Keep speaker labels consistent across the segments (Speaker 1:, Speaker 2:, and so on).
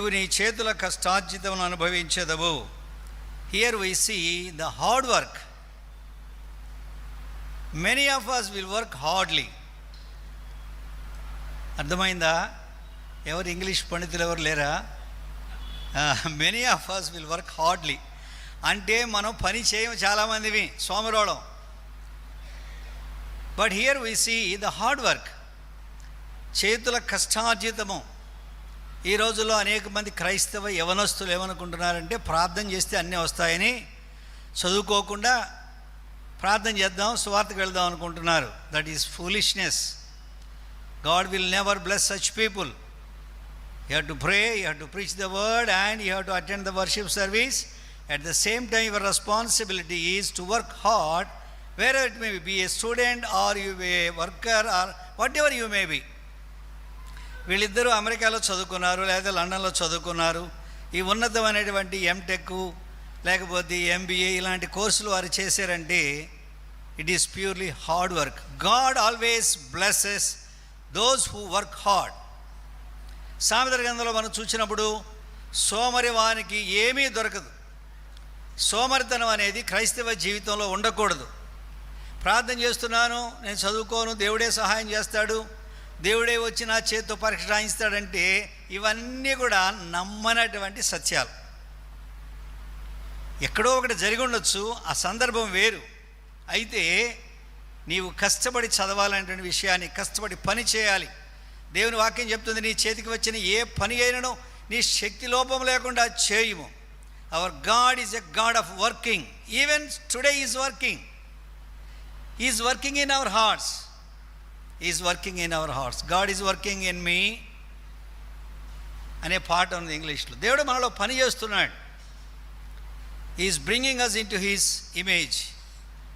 Speaker 1: నీవు నీ చేతుల కష్టార్జితమును అనుభవించెదవు. Here we see the hard work. Many of us will work hardly. అర్థమైందా? ఎవరు ఇంగ్లీష్ పండితులు ఎవరు లేరా? Many of us will work hardly అంటే మనం పని చేయము, చాలామందివి సోమరోళం. But here we see the hard work, చేతుల కష్టార్జితము. ఈ రోజుల్లో అనేక మంది క్రైస్తవ యవనస్తులు ఏమనుకుంటున్నారంటే ప్రార్థన చేస్తే అన్నీ వస్తాయని, చదువుకోకుండా ప్రార్థన చేద్దాం సువార్తకు వెళ్దాం అనుకుంటున్నారు. That is foolishness. God will never bless such people. You have to pray, you have to preach the word and you have to attend the worship service. At the same time, your responsibility is to work hard wherever it may be a student or you be a worker or whatever you may be. వీళ్ళిద్దరూ అమెరికాలో చదువుకున్నారు, లేదా లండన్లో చదువుకున్నారు. ఈ ఉన్నతమైనటువంటి MTech లేకపోతే MBA ఇలాంటి కోర్సులు వారు చేశారంటే it is purely hard work. God always blesses those who work hard. సామెతల గ్రంథంలో మనం చూసినప్పుడు సోమరి వానికి ఏమీ దొరకదు. సోమరితనం అనేది క్రైస్తవ జీవితంలో ఉండకూడదు. ప్రార్థన చేస్తున్నాను, నేను చదువుకోను, దేవుడే సహాయం చేస్తాడు, దేవుడే వచ్చి నా చేతితో పరీక్ష రాయిస్తాడంటే ఇవన్నీ కూడా నమ్మనటువంటి సత్యాలు. ఎక్కడో ఒకటి జరిగి ఉండొచ్చు, ఆ సందర్భం వేరు. అయితే నీవు కష్టపడి చదవాలనేటువంటి విషయాన్ని, కష్టపడి పని చేయాలి. దేవుని వాక్యం చెప్తుంది, నీ చేతికి వచ్చిన ఏ పని అయినను నీ శక్తి లోపం లేకుండా చేయుము. Our God is a God of working. Even today He is working. He is working in our hearts. He is working in our hearts. God is working in me అనే పాట ఉంది ఇంగ్లీష్లో. దేవుడు మనలో పని చేస్తున్నాడు. He is bringing us into His image.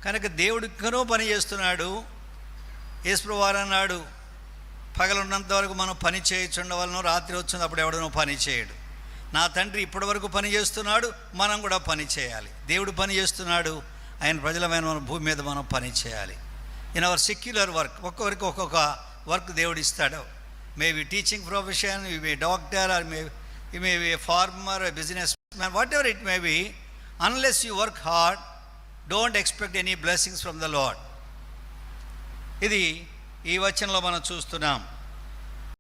Speaker 1: కనుక దేవుడు ఇంకనూ పని చేస్తున్నాడు. యేసుప్రభువు వారు అన్నాడు, పగలున్నంత వరకు మనం పని చేయొచ్చుండవలను, రాత్రి వచ్చినప్పుడు ఎవడనో పని చేయడు. నా తండ్రి ఇప్పటి వరకు పని చేస్తున్నాడు, మనం కూడా పని చేయాలి. దేవుడు పని చేస్తున్నాడు, ఆయన ప్రజలమైన మన భూమి మీద మనం పని చేయాలి. ఇన్ అవర్ సెక్యులర్ వర్క్, ఒక్కొక్కరికి ఒక్కొక్క వర్క్ దేవుడు ఇస్తాడు. Maybe teaching profession, you may doctor, or you may be a farmer, a business man, whatever it may be. Unless you work hard, don't expect any blessings from the lord. ఇది ఈ వచనంలో మనం చూస్తున్నాం.